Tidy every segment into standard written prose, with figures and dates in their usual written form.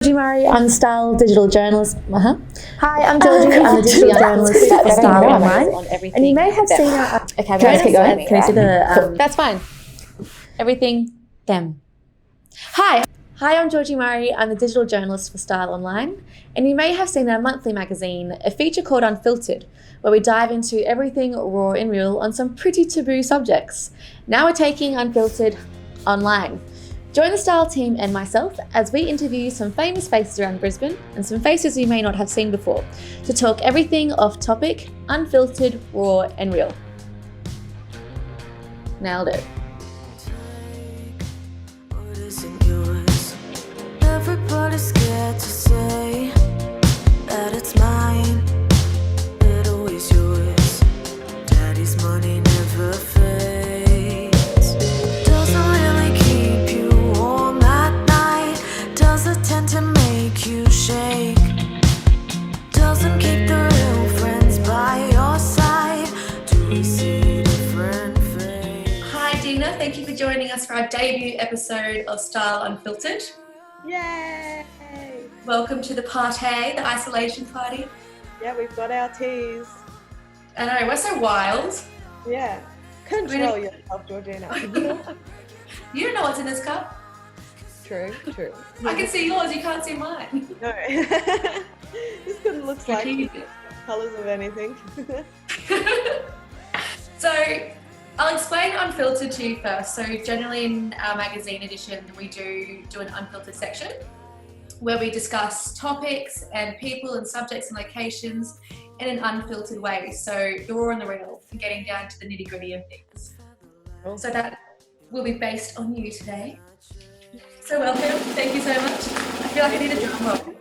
Georgie Murray, I'm the style digital journalist. Hi, I'm Georgie. I'm the digital Yeah. journalist for That's Style right. Online. And you may have seen our. Okay, Can I just keep going? right? Can I see the? That's fine. Everything, them. Hi, I'm Georgie Murray. I'm the digital journalist for Style Online. And you may have seen our monthly magazine, a feature called Unfiltered, where we dive into everything raw and real on some pretty taboo subjects. Now we're taking Unfiltered online. Join the Style team and myself as we interview some famous faces around Brisbane and some faces you may not have seen before to talk everything off topic, unfiltered, raw and real. Nailed it. Everybody's scared to say that it's mine, but always yours. Daddy's money never fades. Doesn't really keep you warm at night. Doesn't tend to make you shake. Doesn't keep the real friends by your side. Do we see different faces? Hi Deena, thank you for joining us for our debut episode of Style Unfiltered. Yay! Welcome to the party, the isolation party. Yeah, we've got our teas. I know, we're so wild. Yeah. Control yourself, Georgina. You don't know what's in this cup. True. I can see yours, you can't see mine. No. This couldn't look like colours of anything. So, I'll explain Unfiltered to you first. So generally in our magazine edition, we do an unfiltered section where we discuss topics and people and subjects and locations in an unfiltered way. So the raw and the real, and getting down to the nitty gritty of things. Cool. So that will be based on you today. So welcome, thank you so much. I feel like I need a drum roll.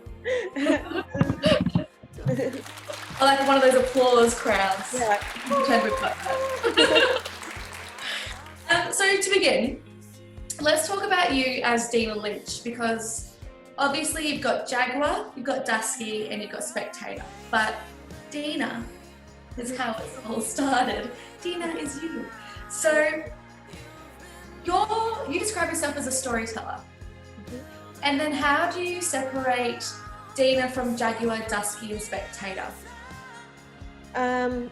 I like one of those applause crowds. Yeah. Pretend we've got that. So to begin, let's talk about you as Deena Lynch, because obviously you've got Jaguar, you've got Dusky, and you've got Spectator. But Deena is how it's all started. Deena is you. So you describe yourself as a storyteller. And then how do you separate Deena from Jaguar, Dusky, and Spectator?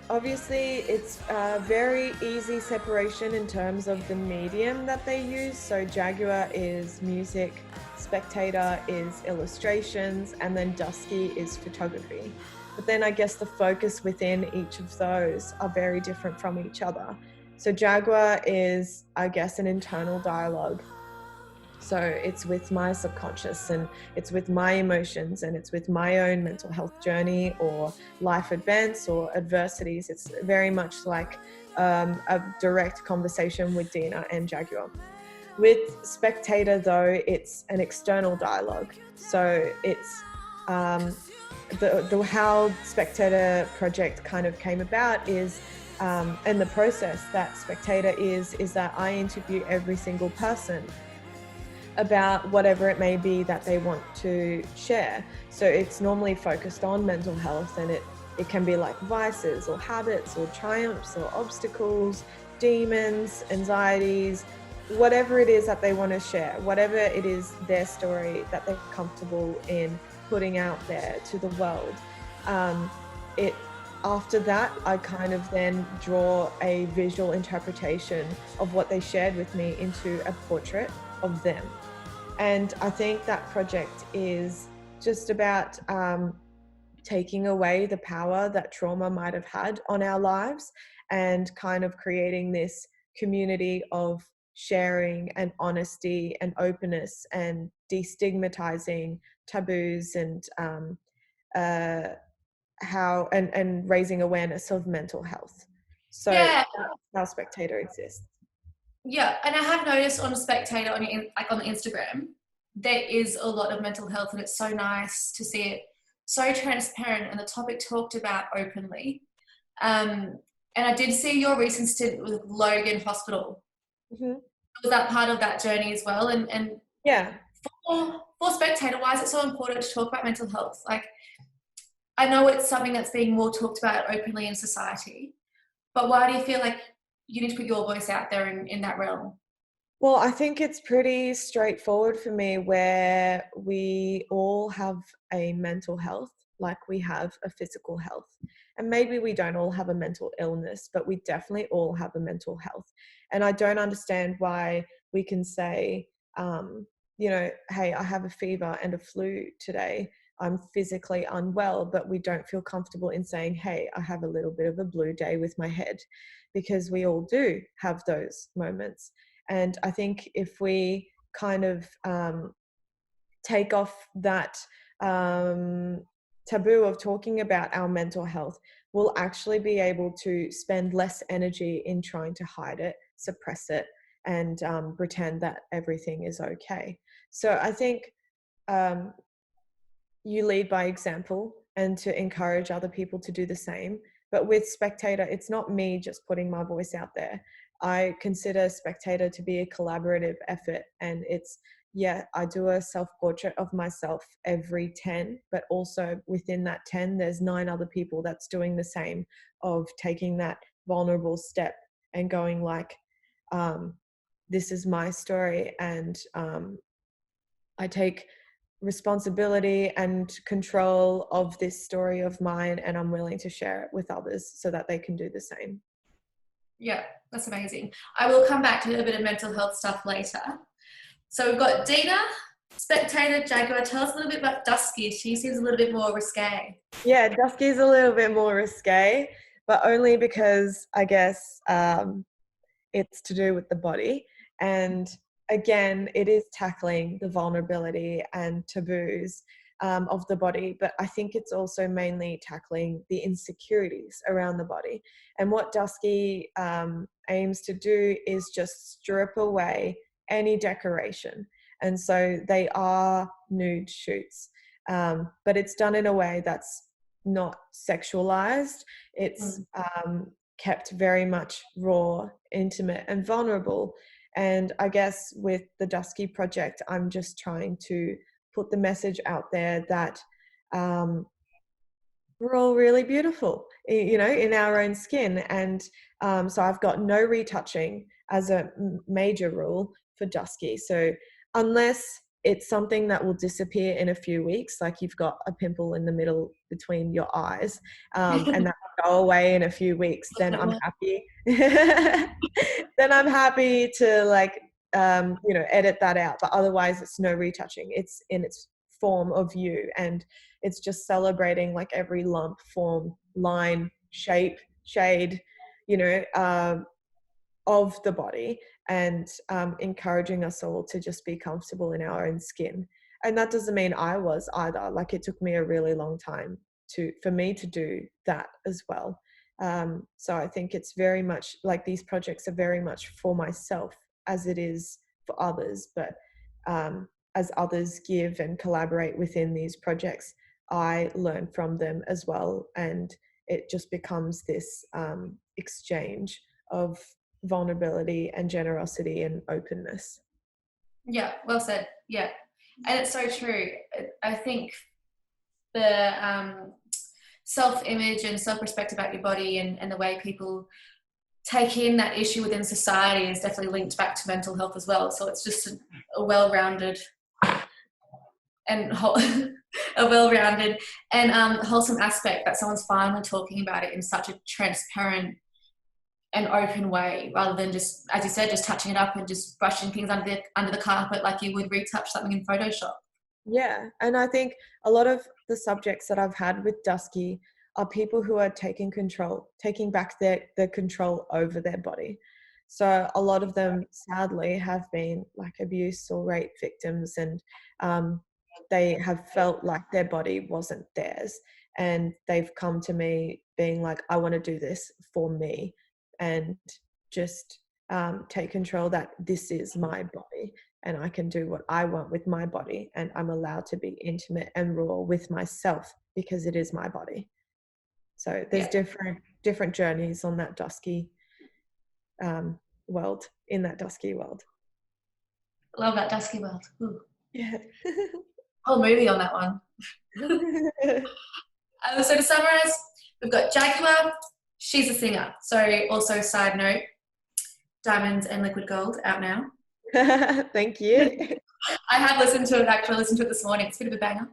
Obviously it's a very easy separation in terms of the medium that they use. So Jaguar is music, Spectator is illustrations, and then Dusky is photography. But then I guess the focus within each of those are very different from each other. So Jaguar is, I guess, an internal dialogue. So it's with my subconscious and it's with my emotions and it's with my own mental health journey or life events or adversities. It's very much like a direct conversation with Deena and Jaguar. With Spectator though, it's an external dialogue. So it's the how Spectator project kind of came about is and the process that Spectator is that I interview every single person about whatever it may be that they want to share. So it's normally focused on mental health, and it can be like vices or habits or triumphs or obstacles, demons, anxieties, whatever it is that they want to share, whatever it is their story that they're comfortable in putting out there to the world. After that, I kind of then draw a visual interpretation of what they shared with me into a portrait of them. And I think that project is just about taking away the power that trauma might have had on our lives and kind of creating this community of sharing and honesty and openness and destigmatizing taboos and and raising awareness of mental health. So Yeah. That's how Spectator exists. Yeah, and I have noticed on Spectator on on Instagram, there is a lot of mental health, and it's so nice to see it so transparent and the topic talked about openly. And I did see your recent stint with Logan Hospital. Mm-hmm. Was that part of that journey as well? And Yeah. For Spectator, why is it so important to talk about mental health? Like, I know it's something that's being more talked about openly in society, but why do you feel like you need to put your voice out there in that realm? Well, I think it's pretty straightforward for me where we all have a mental health like we have a physical health. And maybe we don't all have a mental illness, but we definitely all have a mental health. And I don't understand why we can say, hey, I have a fever and a flu today. I'm physically unwell, but we don't feel comfortable in saying, hey, I have a little bit of a blue day with my head, because we all do have those moments. And I think if we kind of take off that taboo of talking about our mental health, we'll actually be able to spend less energy in trying to hide it, suppress it, and pretend that everything is okay. So I think um, you lead by example and to encourage other people to do the same. But with Spectator, it's not me just putting my voice out there. I consider Spectator to be a collaborative effort, and it's, yeah, I do a self-portrait of myself every 10, but also within that 10, there's 9 other people that's doing the same, of taking that vulnerable step and going like, this is my story, and I take responsibility and control of this story of mine, and I'm willing to share it with others so that they can do the same. Yeah, that's amazing. I will come back to a bit of mental health stuff later. So we've got Deena, Spectator, Jaguar. Tell us a little bit about Dusky. She seems a little bit more risque. Yeah, Dusky's a little bit more risque, but only because I guess it's to do with the body. And again, it is tackling the vulnerability and taboos of the body, but I think it's also mainly tackling the insecurities around the body. And what Dusky aims to do is just strip away any decoration. And so they are nude shoots, but it's done in a way that's not sexualized. It's kept very much raw, intimate, and vulnerable. And I guess with the Dusky project, I'm just trying to put the message out there that we're all really beautiful, in our own skin. And so I've got no retouching as a major rule for Dusky. So unless it's something that will disappear in a few weeks, like you've got a pimple in the middle between your eyes, and that will go away in a few weeks, then I'm happy. Then I'm happy to edit that out. But otherwise, it's no retouching. It's in its form of you, and it's just celebrating like every lump, form, line, shape, shade, of the body, and encouraging us all to just be comfortable in our own skin. And that doesn't mean I was either. Like, it took me a really long time for me to do that as well. So I think it's very much like these projects are very much for myself as it is for others. But as others give and collaborate within these projects, I learn from them as well. And it just becomes this exchange of vulnerability and generosity and openness. Yeah, well said. Yeah. And it's so true. I think the self-image and self-respect about your body and the way people take in that issue within society is definitely linked back to mental health as well. So it's just a well-rounded and wholesome aspect that someone's finally talking about it in such a transparent and open way, rather than just, as you said, just touching it up and just brushing things under the carpet like you would retouch something in Photoshop. Yeah, and I think a lot of the subjects that I've had with Dusky are people who are taking back their control over their body. So a lot of them, sadly, have been like abuse or rape victims, and they have felt like their body wasn't theirs. And they've come to me being like, I want to do this for me, and just take control that this is my body, and I can do what I want with my body, and I'm allowed to be intimate and raw with myself because it is my body. So there's different journeys on that Dusky world, in that Dusky world. Love that Dusky world. Ooh. Yeah. Whole movie on that one. So to summarize, we've got Jaguar. She's a singer. So also, side note, Diamonds and Liquid Gold out now. Thank you. I have listened to it, actually listened to it this morning. It's a bit of a banger.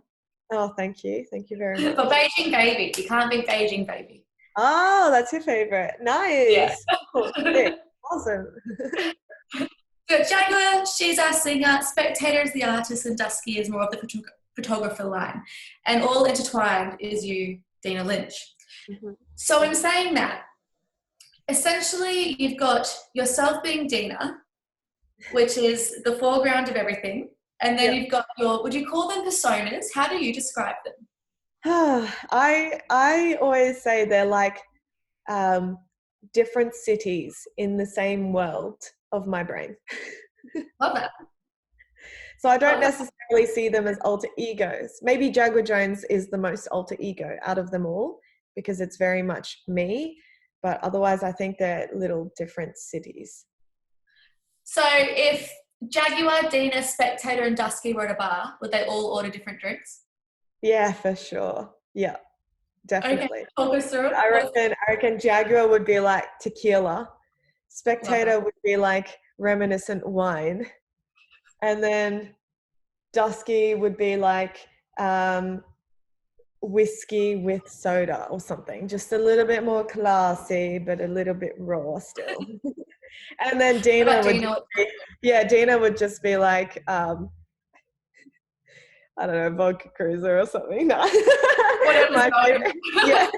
Oh, thank you. Thank you very much. But Beijing Baby, you can't beat Beijing Baby. Oh, that's your favorite. Yeah. Nice. Cool. Sick. Awesome. So Jaguar, she's our singer, Spectator is the artist, and Dusky is more of the photographer line. And all intertwined is you, Deena Lynch. Mhm. So in saying that, essentially you've got yourself being Deena, which is the foreground of everything. And then Yep. you've got your, would you call them personas? How do you describe them? I always say they're like um, different cities in the same world of my brain. Love that. So I don't necessarily see them as alter egos. Maybe Jaguar Jones is the most alter ego out of them all because it's very much me. But otherwise, I think they're little different cities. So if Jaguar, Deena, Spectator, and Dusky were at a bar, would they all order different drinks? Yeah, for sure. Yeah, Okay, definitely. talk us through it. I reckon Jaguar would be like tequila. Spectator Love would be like reminiscent wine. And then Dusky would be like whiskey with soda or something, just a little bit more classy, but a little bit raw still. And then Deena would, Deena would just be like, I don't know, vodka cruiser or something. No. Whatever's my going. favorite, yeah,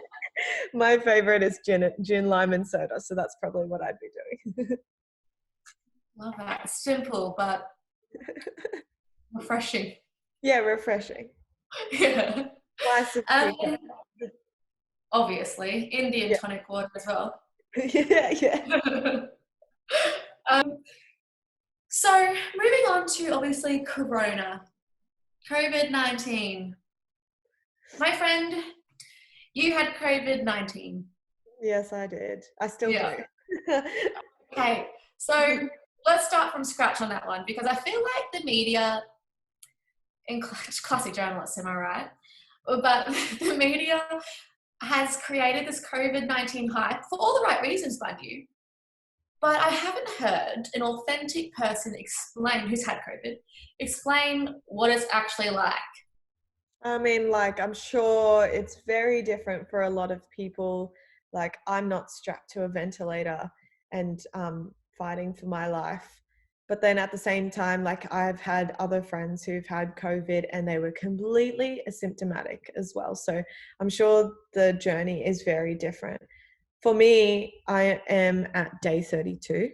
my favorite is gin, lime, and soda. So that's probably what I'd be doing. Love that. Simple but refreshing. Yeah, refreshing. Yeah. Nice of And obviously, Indian Yeah. tonic water as well. Yeah. So moving on to obviously Corona, COVID-19. My friend, you had COVID-19. Yes, I did. I still Yeah. do. Okay, so let's start from scratch on that one because I feel like the media, in classic journalists, am I right? But the media has created this COVID-19 hype for all the right reasons, mind you. But I haven't heard an authentic person explain, who's had COVID, explain what it's actually like. I mean, like, I'm sure it's very different for a lot of people. Like, I'm not strapped to a ventilator and fighting for my life. But then at the same time, like, I've had other friends who've had COVID and they were completely asymptomatic as well. So I'm sure the journey is very different. For me, I am at day 32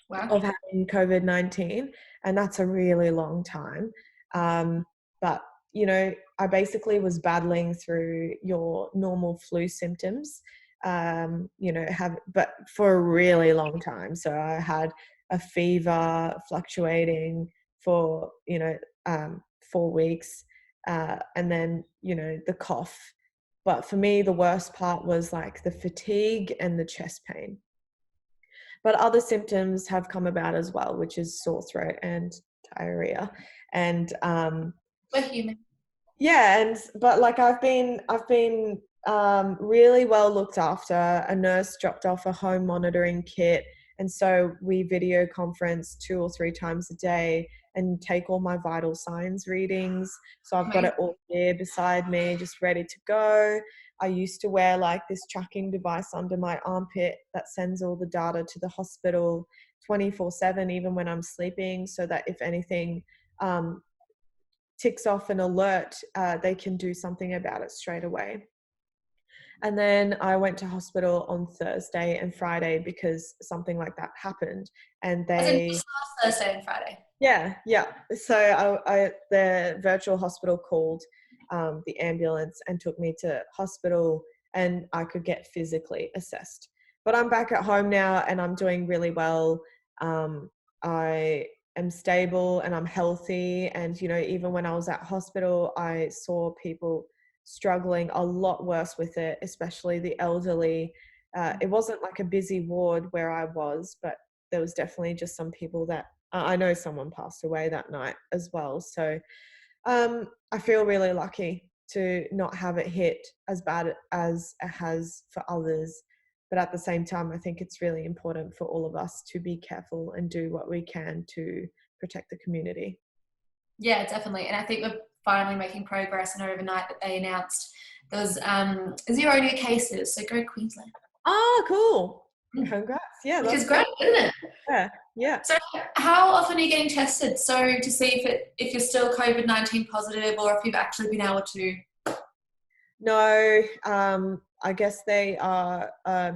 Wow. of having COVID-19, and that's a really long time. But you know, I basically was battling through your normal flu symptoms, but for a really long time. So I had a fever fluctuating for 4 weeks, and then the cough. But for me, the worst part was like the fatigue and the chest pain. But other symptoms have come about as well, which is sore throat and diarrhea. And We're human. yeah, but like I've been really well looked after. A nurse dropped off a home monitoring kit, and so we video conference 2 or 3 times a day and take all my vital signs readings. So I've got it all here beside me, just ready to go. I used to wear like this tracking device under my armpit that sends all the data to the hospital 24/7, even when I'm sleeping, so that if anything ticks off an alert, they can do something about it straight away. And then I went to hospital on Thursday and Friday because something like that happened. And As in they, just last Thursday and Friday. yeah. So the virtual hospital called the ambulance and took me to hospital, and I could get physically assessed. But I'm back at home now and I'm doing really well. I am stable and I'm healthy. And, even when I was at hospital, I saw people struggling a lot worse with it, especially the elderly. It wasn't like a busy ward where I was, but there was definitely just some people that I know someone passed away that night as well. So I feel really lucky to not have it hit as bad as it has for others. But at the same time, I think it's really important for all of us to be careful and do what we can to protect the community. Yeah, definitely. And I think we're finally making progress. And overnight that they announced there was 0 new cases. So go Queensland. Oh, cool. Congrats. Yeah, Which that's is great, isn't it? yeah, yeah. So how often are you getting tested? So to see if you're still COVID-19 positive or if you've actually been able to. No, I guess they are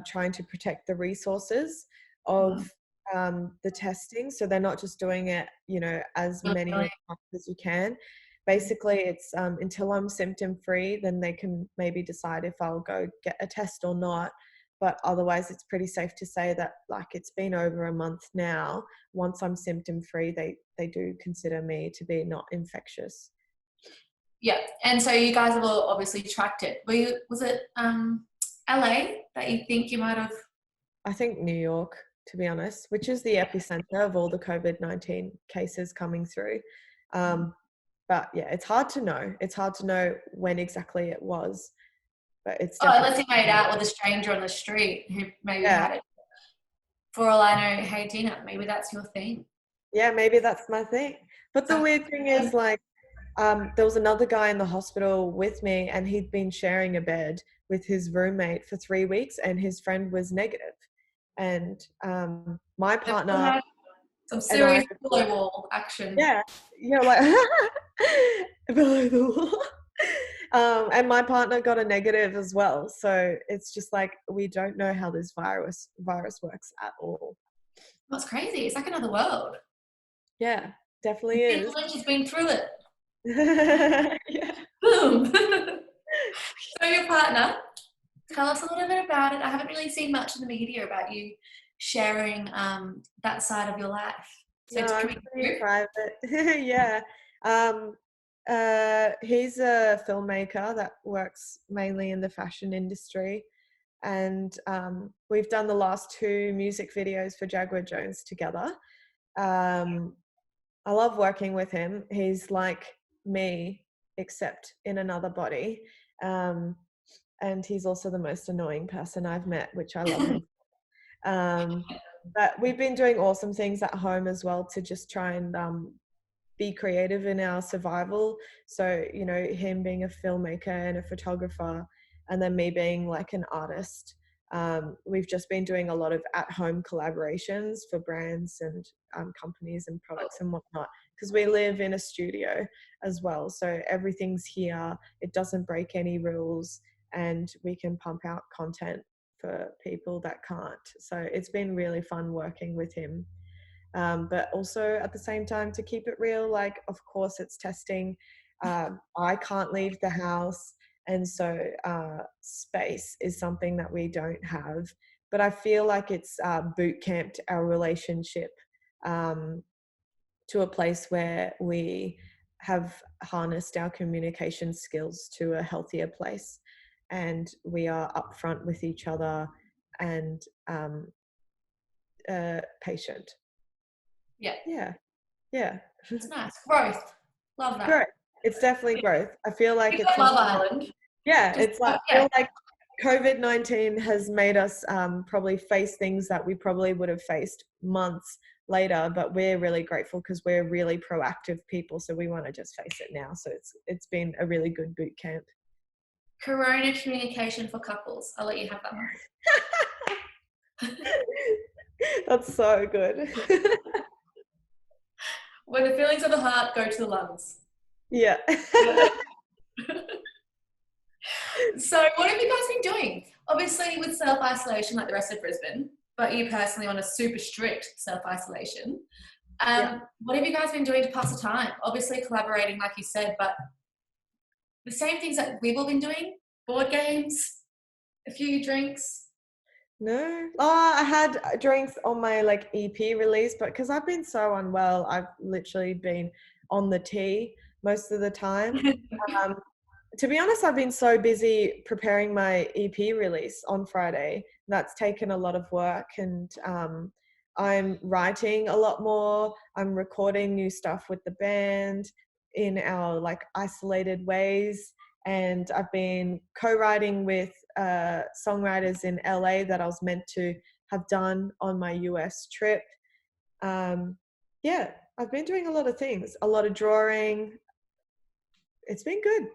trying to protect the resources of the testing. So they're not just doing it, as many Really? times as you can. Basically, it's until I'm symptom free, then they can maybe decide if I'll go get a test or not. But otherwise, it's pretty safe to say that, like, it's been over a month now. Once I'm symptom free, they do consider me to be not infectious. Yeah. And so you guys have all obviously tracked it. Was it LA that you think you might have? I think New York, to be honest, which is the epicenter of all the COVID-19 cases coming through. But yeah, it's hard to know. It's hard to know when exactly it was, but it's Unless definitely. you made out with a stranger on the street who maybe Yeah, had it. For all I know, hey Deena, maybe that's your thing. yeah, maybe that's my thing. But the weird thing is, like, there was another guy in the hospital with me, and he'd been sharing a bed with his roommate for 3 weeks, and his friend was negative. And my partner Some and I, serious pillow wall action. yeah, like below the wall. And my partner got a negative as well. So it's just like we don't know how this virus works at all. That's crazy. It's like another world. Yeah, definitely Deena is. Lynch has been through it. Yeah. Boom. So your partner, tell us a little bit about it. I haven't really seen much in the media about you sharing that side of your life. So No, it's I'm coming pretty through. private. Yeah. Um, he's a filmmaker that works mainly in the fashion industry. And we've done the last 2 music videos for Jaguar Jones together. I love working with him. He's like me, except in another body. And he's also the most annoying person I've met, which I love him. Um, but we've been doing awesome things at home as well to just try and be creative in our survival. So, him being a filmmaker and a photographer, and then me being like an artist. We've just been doing a lot of at-home collaborations for brands and companies and products and whatnot, because we live in a studio as well. So everything's here. It doesn't break any rules, and we can pump out content for people that can't. So it's been really fun working with him. But also at the same time, to keep it real, like, of course it's testing. I can't leave the house, and so space is something that we don't have. But I feel like it's boot camped our relationship to a place where we have harnessed our communication skills to a healthier place, and we are upfront with each other and patient. Yeah. Yeah. It's nice. Growth. Love that. Growth. It's definitely growth. I feel like You've it's got Love something. Island. Yeah, Just, it's like, I feel like COVID-19 has made us probably face things that we probably would have faced months later, but we're really grateful because we're really proactive people, so we want to just face it now. So it's been a really good boot camp. Corona communication for couples. I'll let you have that one. That's so good. When the feelings of the heart go to the lungs. Yeah. So what have you guys been doing? Obviously with self-isolation like the rest of Brisbane, but you personally on a super strict self-isolation. Yeah. What have you guys been doing to pass the time? Obviously collaborating, like you said, but the same things that we've all been doing, board games, a few drinks. No. Oh, I had drinks on my EP release, but because I've been so unwell, I've literally been on the tea most of the time. To be honest, I've been so busy preparing my EP release on Friday. That's taken a lot of work, and I'm writing a lot more. I'm recording new stuff with the band in our isolated ways, and I've been co-writing with songwriters in LA that I was meant to have done on my US trip. Yeah, I've been doing a lot of things, a lot of drawing. It's been good.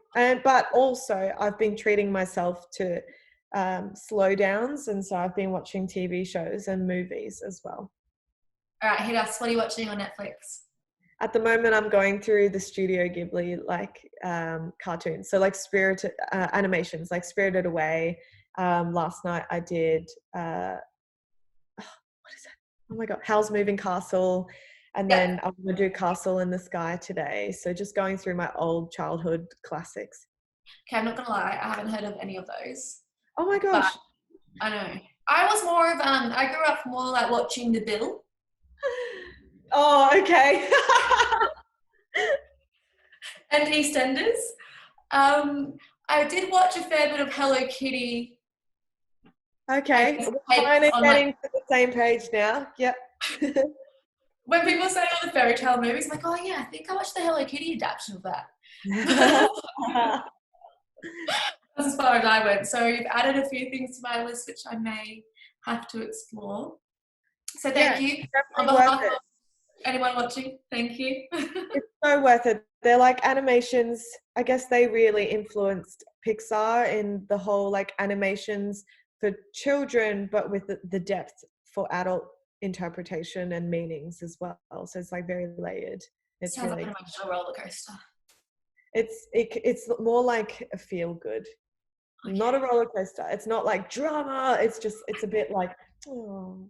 But also I've been treating myself to slow downs, and so I've been watching TV shows and movies as well. All right, hit us. What are you watching on Netflix? At the moment, I'm going through the Studio Ghibli cartoons, so like spirited animations, like Spirited Away. Last night I did what is it? Oh my god, Howl's Moving Castle, and then I'm gonna do Castle in the Sky today. So just going through my old childhood classics. Okay, I'm not gonna lie, I haven't heard of any of those. Oh my gosh! But I know. I was more of I grew up more like watching The Bill. Oh, okay. And EastEnders. I did watch a fair bit of Hello Kitty. Okay, we're kind of getting to the same page now. Yep. When people say all the fairy tale movies, I'm like, oh yeah, I think I watched the Hello Kitty adaptation of that. That's as far as I went. So you've added a few things to my list, which I may have to explore. So thank you. On behalf of anyone watching, thank you. It's so worth it. They're like animations. I guess they really influenced Pixar in the whole like animations for children, but with the depth for adult interpretation and meanings as well. So it's like very layered. It sounds like an emotional roller coaster. It's more like a feel good, not a roller coaster. It's not like drama. It's a bit like, oh,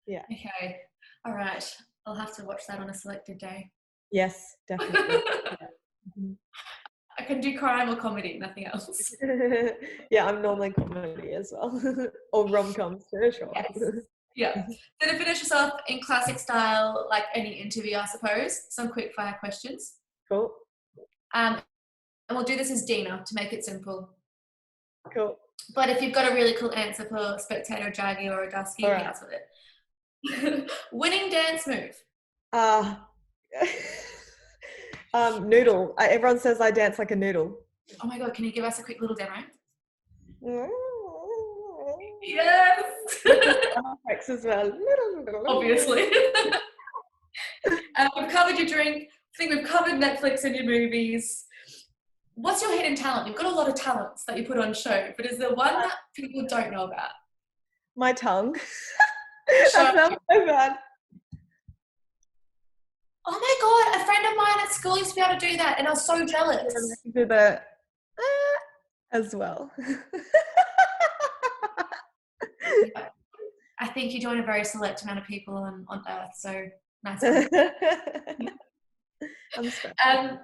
yeah. Okay, all right. I'll have to watch that on a selected day. Yes, definitely. Yeah. I can do crime or comedy, nothing else. Yeah, I'm normally comedy as well, or rom-coms for sure. Yes. Yeah. So to finish us off in classic style, like any interview, I suppose, some quick fire questions. Cool. And we'll do this as Deena to make it simple. Cool. But if you've got a really cool answer for Spectator, Jaggy, or a Dusky, hit us with it. Winning dance move. Noodle. Everyone says I dance like a noodle. Oh my god, can you give us a quick little demo? Yes. As well. Obviously. We've covered your drink. I think we've covered Netflix and your movies. What's your hidden talent? You've got a lot of talents that you put on show, but is there one that people don't know about? My tongue. That sounds so bad. Oh my god, a friend of mine at school used to be able to do that, and I was so jealous. Do the as well. I think you join a very select amount of people on Earth, so nice. I'm special.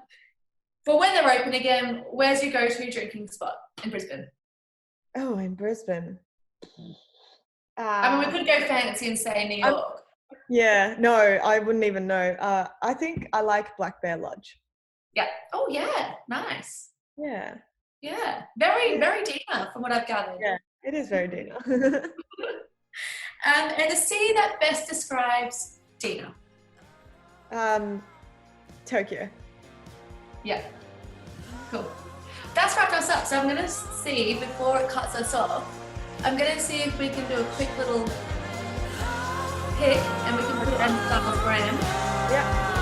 For when they're open again, where's your go-to drinking spot in Brisbane? Oh, in Brisbane. I mean, we could go fancy and say New York. Yeah, no, I wouldn't even know. I think I like Black Bear Lodge. Yeah. Oh, yeah. Nice. Yeah. Yeah. Very, very Deena from what I've gathered. Yeah, it is very Deena. And the city that best describes Deena? Tokyo. Yeah. Cool. That's wrapped us up. So I'm going to see, before it cuts us off, I'm going to see if we can do a quick little pick and we can put it on the brand. Yeah.